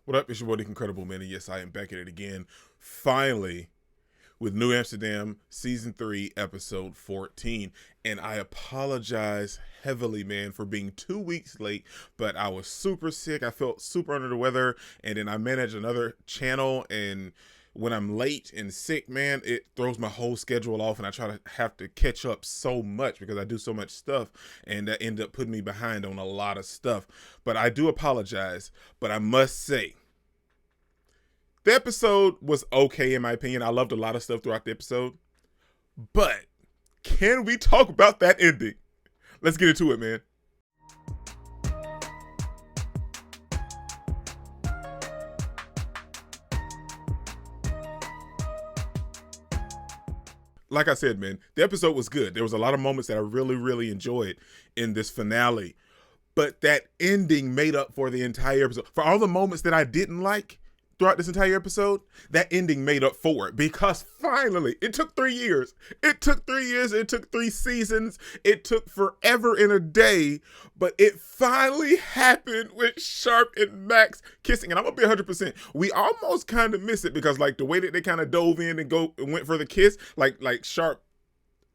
What up? It's your boy, the Incredible Man, and yes, I am back at it again, finally, with New Amsterdam, Season 3, Episode 14. And I apologize heavily, man, for being 2 weeks late, but I was super sick. I felt super under the weather, and then I manage another channel, and when I'm late and sick, man, it throws my whole schedule off, and I try to have to catch up so much because I do so much stuff, and that ended up putting me behind on a lot of stuff. But I do apologize, but I must say, the episode was okay in my opinion. I loved a lot of stuff throughout the episode, but can we talk about that ending? Let's get into it, man. Like I said, man, the episode was good. There was a lot of moments that I really, really enjoyed in this finale, but that ending made up for the entire episode. For all the moments that I didn't like throughout this entire episode, that ending made up for it, because finally, it took 3 years. It took 3 years. It took 3 seasons. It took forever and a day, but it finally happened with Sharp and Max kissing. And I'm gonna be 100%. We almost kind of miss it because, like, the way that they kind of dove in and went for the kiss, like Sharp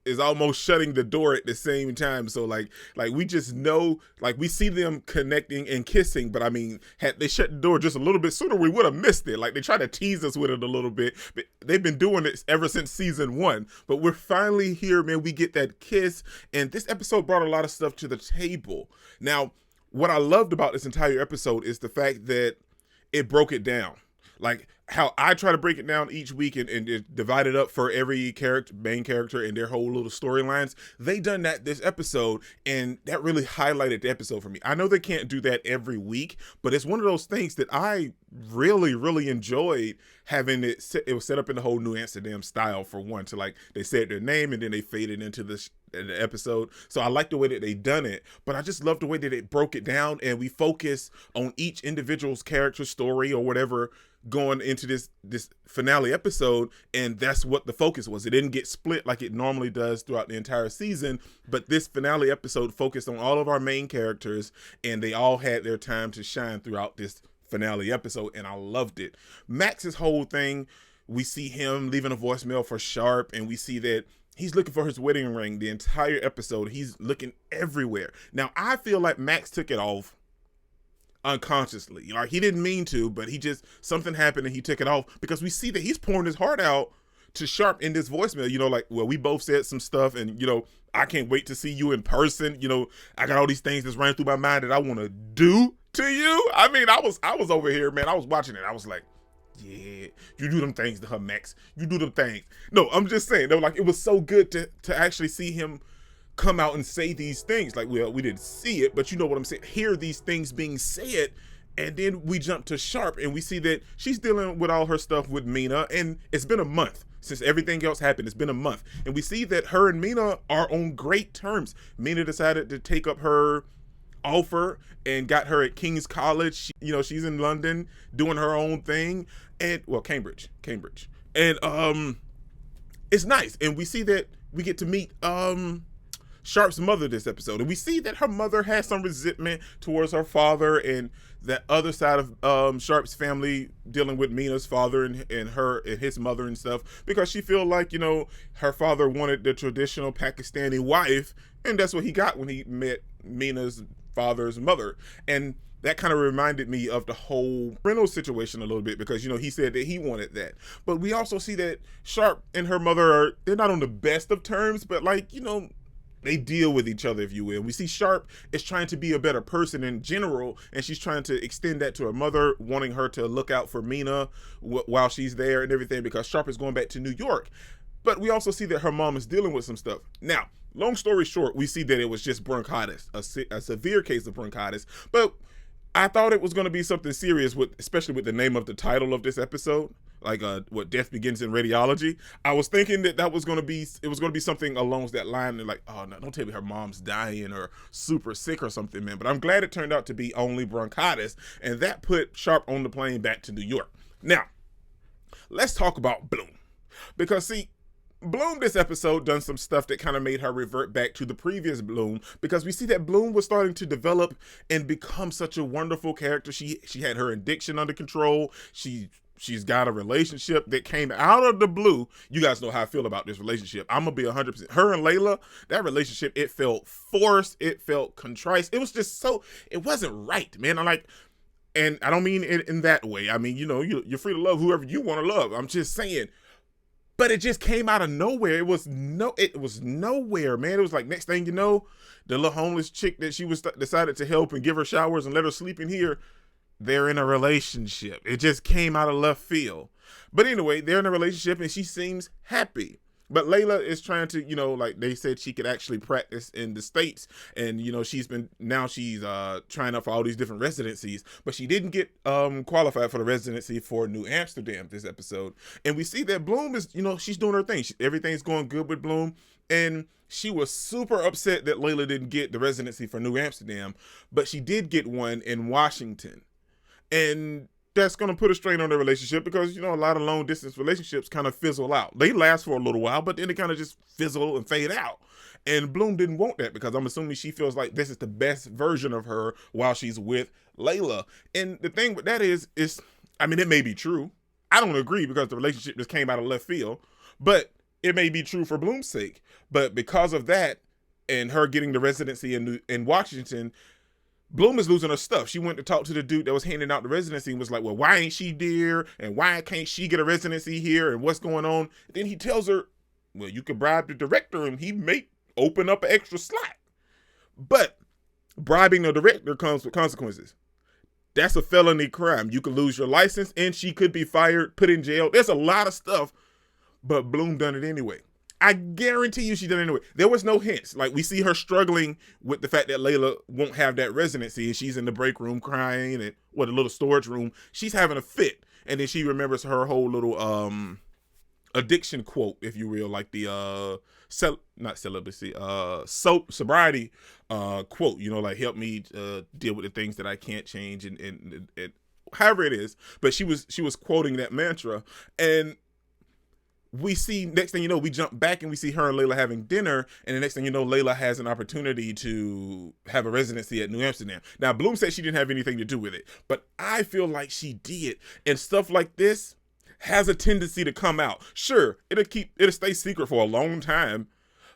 is almost shutting the door at the same time. So like we just know, like, we see them connecting and kissing, but I mean, had they shut the door just a little bit sooner, we would have missed it. Like, they try to tease us with it a little bit, but they've been doing it ever since season 1, but we're finally here, man. We get that kiss, and this episode brought a lot of stuff to the table. Now, what I loved about this entire episode is the fact that it broke it down. Like how I try to break it down each week and divide it up for every main character and their whole little storylines. They done that this episode, and that really highlighted the episode for me. I know they can't do that every week, but it's one of those things that I really, really enjoyed having it. It was set up in the whole New Amsterdam style, for one, to, like, they said their name and then they faded into the episode. So I like the way that they done it, but I just love the way that it broke it down, and we focus on each individual's character story or whatever going into this finale episode, and that's what the focus was. It didn't get split like it normally does throughout the entire season, but this finale episode focused on all of our main characters, and they all had their time to shine throughout this finale episode, and I loved it. Max's whole thing, we see him leaving a voicemail for Sharp, and we see that he's looking for his wedding ring the entire episode. He's looking everywhere. Now, I feel like Max took it off unconsciously. Like, he didn't mean to, but something happened and he took it off, because we see that he's pouring his heart out to Sharp in this voicemail. You know, like, well, we both said some stuff, and, you know, I can't wait to see you in person. You know, I got all these things that's running through my mind that I want to do to you. I mean, I was over here, man. I was watching it. I was like, yeah, you do them things to her, Max. You do them things. No, I'm just saying, though, like, it was so good to actually see him come out and say these things. Like, well, we didn't see it, but you know what I'm saying, hear these things being said. And then we jump to Sharp, and we see that she's dealing with all her stuff with Mina, and it's been a month since everything else happened. It's been a month, and we see that her and Mina are on great terms. Mina decided to take up her offer and got her at King's College. She's in London doing her own thing, and, well, Cambridge, and it's nice. And we see that we get to meet Sharp's mother this episode, and we see that her mother has some resentment towards her father, and that other side of Sharp's family dealing with Mina's father and her and his mother and stuff, because she feel like, you know, her father wanted the traditional Pakistani wife, and that's what he got when he met Mina's father's mother. And that kind of reminded me of the whole Reynolds situation a little bit, because, you know, he said that he wanted that. But we also see that Sharp and her mother they're not on the best of terms, but, like, you know, they deal with each other, if you will. We see Sharp is trying to be a better person in general, and she's trying to extend that to her mother, wanting her to look out for Mina while she's there and everything, because Sharp is going back to New York. But we also see that her mom is dealing with some stuff. Now, long story short, we see that it was just bronchitis, a severe case of bronchitis. But I thought it was going to be something serious, especially with the name of the title of this episode, like what Death Begins in Radiology. I was thinking that was going to be something along that line, and, like, oh no, don't tell me her mom's dying or super sick or something, man. But I'm glad it turned out to be only bronchitis, and that put Sharp on the plane back to New York. Now, let's talk about Bloom, because, see, Bloom this episode done some stuff that kind of made her revert back to the previous Bloom, because we see that Bloom was starting to develop and become such a wonderful character. She had her addiction under control. She's got a relationship that came out of the blue. You guys know how I feel about this relationship. I'm gonna be 100%. Her and Layla, that relationship, it felt forced. It felt contrite. It was just it wasn't right, man. And I don't mean it in that way. I mean, you're free to love whoever you want to love. I'm just saying. But it just came out of nowhere. It was nowhere, man. It was like, next thing you know, the little homeless chick that she was decided to help and give her showers and let her sleep in here, they're in a relationship. It just came out of left field. But anyway, they're in a relationship and she seems happy. But Layla is trying to, like they said, she could actually practice in the States. And, she's trying out for all these different residencies. But she didn't get qualified for the residency for New Amsterdam this episode. And we see that Bloom is, she's doing her thing. Everything's going good with Bloom. And she was super upset that Layla didn't get the residency for New Amsterdam. But she did get one in Washington. And that's going to put a strain on their relationship because, a lot of long distance relationships kind of fizzle out. They last for a little while, but then they kind of just fizzle and fade out. And Bloom didn't want that because I'm assuming she feels like this is the best version of her while she's with Layla. And the thing with that is it may be true. I don't agree because the relationship just came out of left field, but it may be true for Bloom's sake. But because of that and her getting the residency in Washington, Bloom is losing her stuff. She went to talk to the dude that was handing out the residency and was like, well, why ain't she there? And why can't she get a residency here? And what's going on? And then he tells her, well, you could bribe the director and he may open up an extra slot. But bribing the director comes with consequences. That's a felony crime. You could lose your license and she could be fired, put in jail. There's a lot of stuff, but Bloom done it anyway. I guarantee you she did it anyway. There was no hints. Like, we see her struggling with the fact that Layla won't have that residency and she's in the break room crying and a little storage room. She's having a fit. And then she remembers her whole little addiction quote, if you will, like the sobriety quote, like, help me deal with the things that I can't change and however it is. But she was quoting that mantra. And we see, next thing you know, we jump back and we see her and Layla having dinner. And the next thing you know, Layla has an opportunity to have a residency at New Amsterdam. Now, Bloom said she didn't have anything to do with it, but I feel like she did. And stuff like this has a tendency to come out. Sure, it'll stay secret for a long time,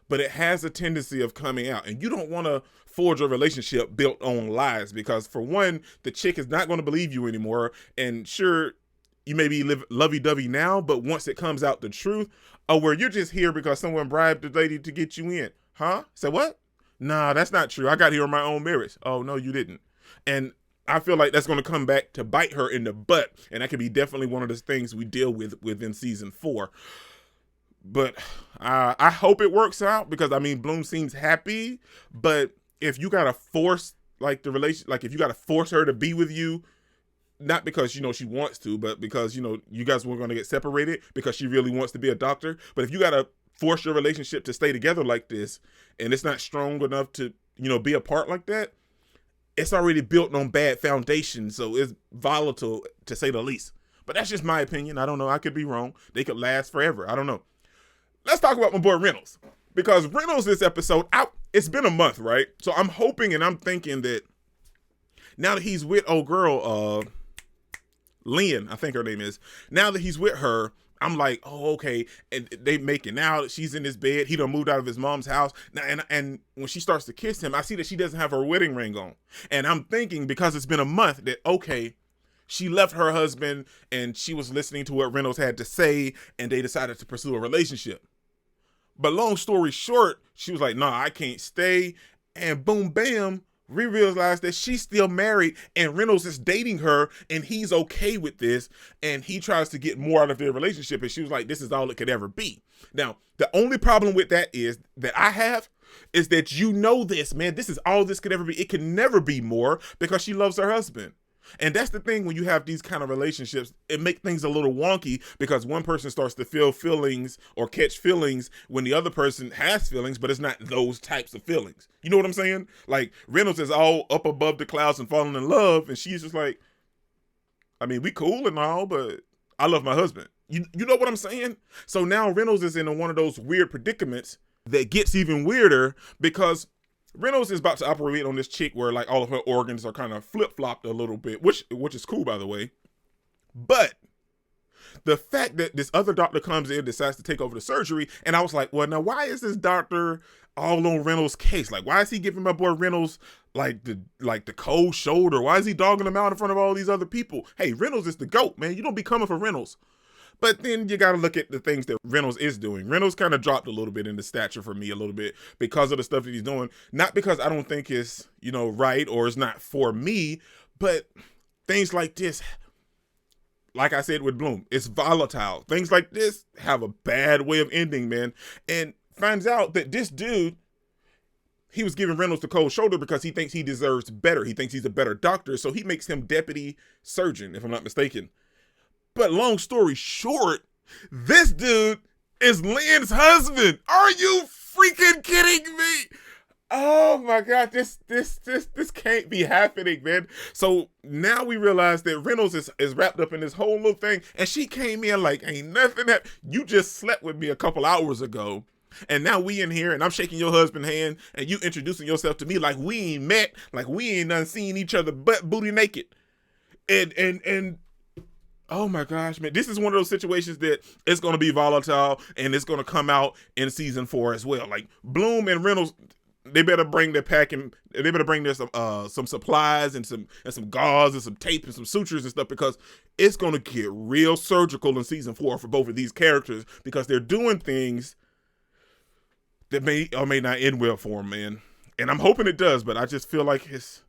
but it has a tendency of coming out. And you don't want to forge a relationship built on lies because, for one, the chick is not going to believe you anymore. And sure, you may be lovey-dovey now, but once it comes out the truth, where you're just here because someone bribed the lady to get you in. Huh? Say what? Nah, that's not true. I got here on my own merits. Oh, no, you didn't. And I feel like that's going to come back to bite her in the butt. And that could be definitely one of the things we deal with within season 4. But I hope it works out because, Bloom seems happy. But if you got to force, if you got to force her to be with you, not because, she wants to, but because, you guys were going to get separated because she really wants to be a doctor. But if you got to force your relationship to stay together like this and it's not strong enough to, be apart like that, it's already built on bad foundation. So it's volatile, to say the least. But that's just my opinion. I don't know. I could be wrong. They could last forever. I don't know. Let's talk about my boy Reynolds. Because Reynolds this episode, it's been a month, right? So I'm hoping and I'm thinking that now that he's with old girl, Lynn, I think her name is. Now that he's with her, I'm like, oh, okay. And they making out. She's in his bed. He done moved out of his mom's house. Now, and when she starts to kiss him, I see that she doesn't have her wedding ring on. And I'm thinking, because it's been a month, that, okay, she left her husband and she was listening to what Reynolds had to say and they decided to pursue a relationship. But long story short, she was like, nah, I can't stay. And boom, bam, we realized that she's still married and Reynolds is dating her and he's okay with this. And he tries to get more out of their relationship. And she was like, this is all it could ever be. Now, the only problem with that is that I have is that this, man, this is all this could ever be. It can never be more because she loves her husband. And that's the thing when you have these kind of relationships, it makes things a little wonky because one person starts to feel feelings or catch feelings when the other person has feelings, but it's not those types of feelings. You know what I'm saying? Like Reynolds is all up above the clouds and falling in love. And she's just like, we cool and all, but I love my husband. You know what I'm saying? So now Reynolds is in one of those weird predicaments that gets even weirder because Reynolds is about to operate on this chick where like all of her organs are kind of flip-flopped a little bit, which is cool, by the way. But the fact that this other doctor comes in, decides to take over the surgery, and I was like, well, now why is this doctor all on Reynolds' case? Like, why is he giving my boy Reynolds like the cold shoulder? Why is he dogging him out in front of all these other people? Hey, Reynolds is the GOAT, man. You don't be coming for Reynolds. But then you got to look at the things that Reynolds is doing. Reynolds kind of dropped a little bit in the stature for me a little bit because of the stuff that he's doing. Not because I don't think it's, right or it's not for me, but things like this, like I said with Bloom, it's volatile. Things like this have a bad way of ending, man. And finds out that this dude, he was giving Reynolds the cold shoulder because he thinks he deserves better. He thinks he's a better doctor, so he makes him deputy surgeon, if I'm not mistaken. But long story short, this dude is Lynn's husband. Are you freaking kidding me? Oh my God, this can't be happening, man. So now we realize that Reynolds is wrapped up in this whole little thing, and she came in like ain't nothing that you just slept with me a couple hours ago. And now we in here and I'm shaking your husband's hand and you introducing yourself to me like we ain't met, like we ain't done seen each other butt booty naked. And oh my gosh, man, this is one of those situations that it's going to be volatile and it's going to come out in season 4 as well. Like Bloom and Reynolds, they better bring their packing. They better bring their some supplies and some gauze and some tape and some sutures and stuff because it's going to get real surgical in season 4 for both of these characters because they're doing things that may or may not end well for them, man. And I'm hoping it does, but I just feel like it's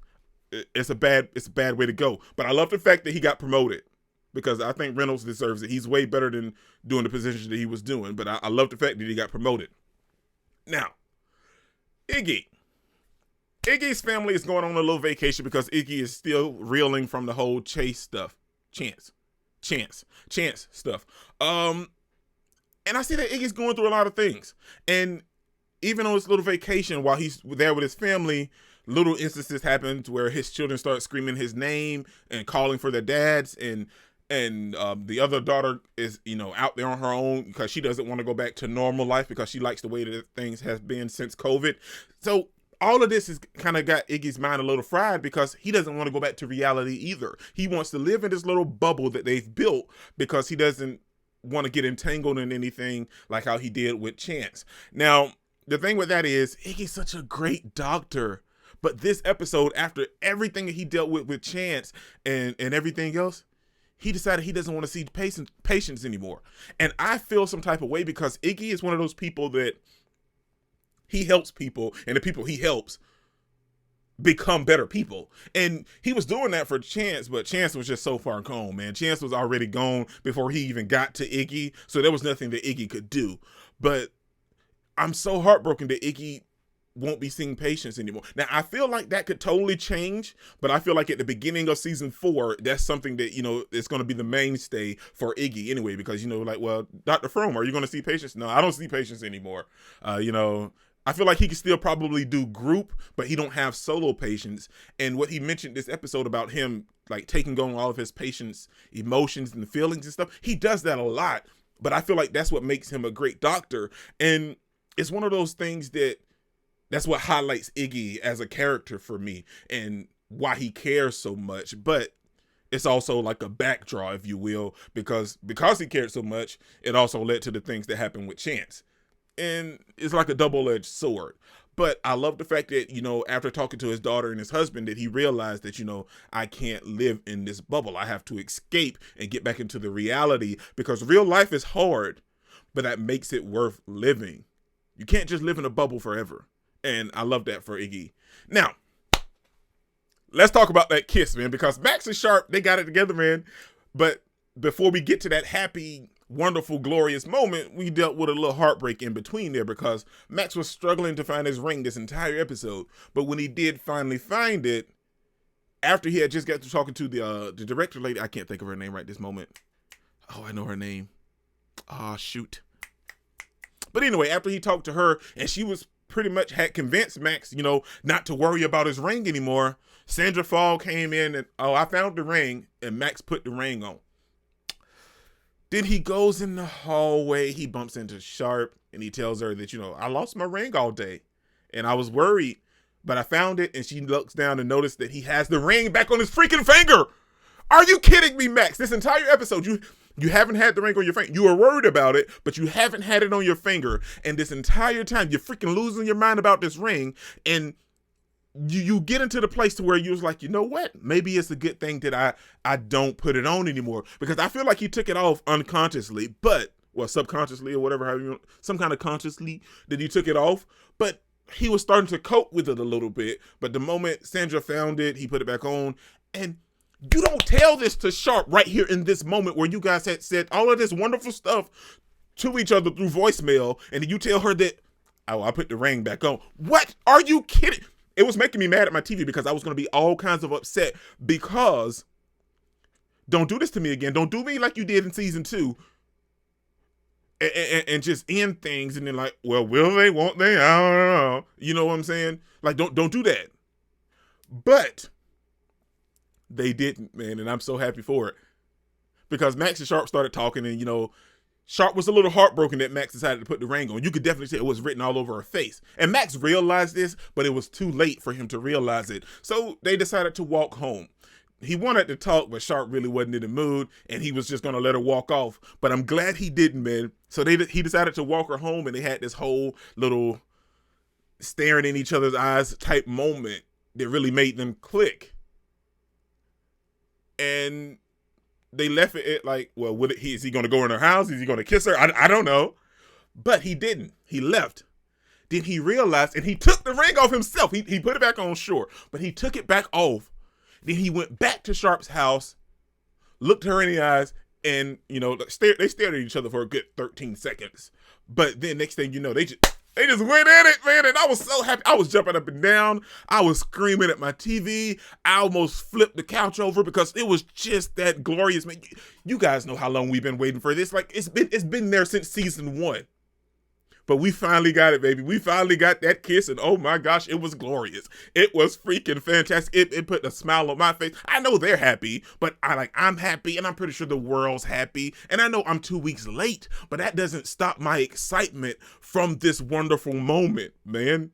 a bad way to go. But I love the fact that he got promoted. Because I think Reynolds deserves it. He's way better than doing the position that he was doing. But I love the fact that he got promoted. Now, Iggy. Iggy's family is going on a little vacation because Iggy is still reeling from the whole Chance stuff. Chance stuff. And I see that Iggy's going through a lot of things. And even on this little vacation, while he's there with his family, little instances happen where his children start screaming his name and calling for their dads, and the other daughter is, out there on her own because she doesn't want to go back to normal life because she likes the way that things have been since COVID. So all of this has kind of got Iggy's mind a little fried because he doesn't want to go back to reality either. He wants to live in this little bubble that they've built because he doesn't want to get entangled in anything like how he did with Chance. Now, the thing with that is Iggy's such a great doctor. But this episode, after everything that he dealt with Chance and everything else, he decided he doesn't want to see patients anymore. And I feel some type of way because Iggy is one of those people that he helps people, and the people he helps become better people. And he was doing that for Chance, but Chance was just so far gone, man. Chance was already gone before he even got to Iggy, so there was nothing that Iggy could do. But I'm so heartbroken that Iggy won't be seeing patients anymore. Now, I feel like that could totally change, but I feel like at the beginning of season 4, that's something that, it's going to be the mainstay for Iggy anyway, because, well, Dr. Fromm, are you going to see patients? No, I don't see patients anymore. I feel like he can still probably do group, but he don't have solo patients. And what he mentioned this episode about him, like taking on all of his patients' emotions and feelings and stuff, he does that a lot, but I feel like that's what makes him a great doctor. And it's one of those things that's what highlights Iggy as a character for me and why he cares so much. But it's also like a backdraw, if you will, because he cared so much, it also led to the things that happened with Chance. And it's like a double-edged sword. But I love the fact that, after talking to his daughter and his husband, that he realized that, I can't live in this bubble. I have to escape and get back into the reality because real life is hard, but that makes it worth living. You can't just live in a bubble forever. And I love that for Iggy. Now, let's talk about that kiss, man, because Max and Sharp, they got it together, man. But before we get to that happy, wonderful, glorious moment, we dealt with a little heartbreak in between there because Max was struggling to find his ring this entire episode. But when he did finally find it, after he had just got to talking to the director lady, I can't think of her name right this moment. Oh, I know her name. Ah, shoot. But anyway, after he talked to her and she was pretty much had convinced Max, not to worry about his ring anymore, Sandra Fall came in and, I found the ring, and Max put the ring on. Then he goes in the hallway, he bumps into Sharp, and he tells her that, I lost my ring all day, and I was worried, but I found it, and she looks down and noticed that he has the ring back on his freaking finger. Are you kidding me, Max? This entire episode, you haven't had the ring on your finger. You were worried about it, but you haven't had it on your finger, and this entire time, you're freaking losing your mind about this ring, and you get into the place to where you was like, you know what? Maybe it's a good thing that I don't put it on anymore, because I feel like he took it off unconsciously, subconsciously or whatever, some kind of consciously that he took it off, but he was starting to cope with it a little bit. But the moment Sandra found it, he put it back on, and you don't tell this to Sharp right here in this moment where you guys had said all of this wonderful stuff to each other through voicemail, and then you tell her that, oh, I put the ring back on. What? Are you kidding? It was making me mad at my TV because I was going to be all kinds of upset because don't do this to me again. Don't do me like you did in season 2 and just end things and then like, well, will they, won't they? I don't know. You know what I'm saying? Like, don't do that. But they didn't, man, and I'm so happy for it because Max and Sharp started talking, and Sharp was a little heartbroken that Max decided to put the ring on. You could definitely see it was written all over her face. And Max realized this, but it was too late for him to realize it. So they decided to walk home. He wanted to talk, but Sharp really wasn't in the mood, and he was just going to let her walk off. But I'm glad he didn't, man. So he decided to walk her home, and they had this whole little staring in each other's eyes type moment that really made them click. And they left it like, well, is he going to go in her house? Is he going to kiss her? I don't know. But he didn't. He left. Then he realized, and he took the ring off himself. He put it back on, sure, but he took it back off. Then he went back to Sharp's house, looked her in the eyes, and, they stared at each other for a good 13 seconds. But then next thing you know, they just went at it, man, and I was so happy. I was jumping up and down. I was screaming at my TV. I almost flipped the couch over because it was just that glorious, man. You guys know how long we've been waiting for this. Like, it's been there since season 1. But we finally got it, baby. We finally got that kiss, and oh my gosh, it was glorious. It was freaking fantastic. It put a smile on my face. I know they're happy, but I'm happy, and I'm pretty sure the world's happy. And I know I'm 2 weeks late, but that doesn't stop my excitement from this wonderful moment, man.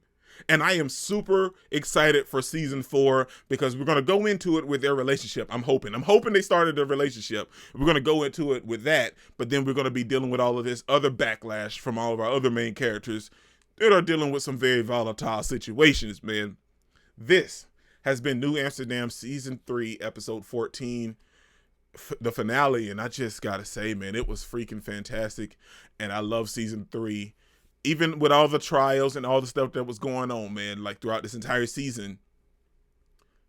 And I am super excited for season 4 because we're going to go into it with their relationship. I'm hoping they started a relationship. We're going to go into it with that, but then we're going to be dealing with all of this other backlash from all of our other main characters that are dealing with some very volatile situations, man. This has been New Amsterdam season 3, episode 14, the finale. And I just got to say, man, it was freaking fantastic. And I love season 3. Even with all the trials and all the stuff that was going on, man, like throughout this entire season,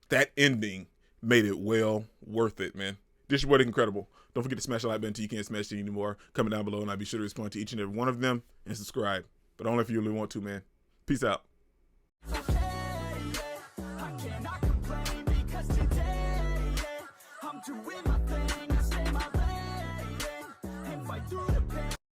that ending made it well worth it, man. This is what incredible. Don't forget to smash the like button until you can't smash it anymore. Comment down below, and I'll be sure to respond to each and every one of them and subscribe. But only if you really want to, man. Peace out. I cannot complain because today, I'm doing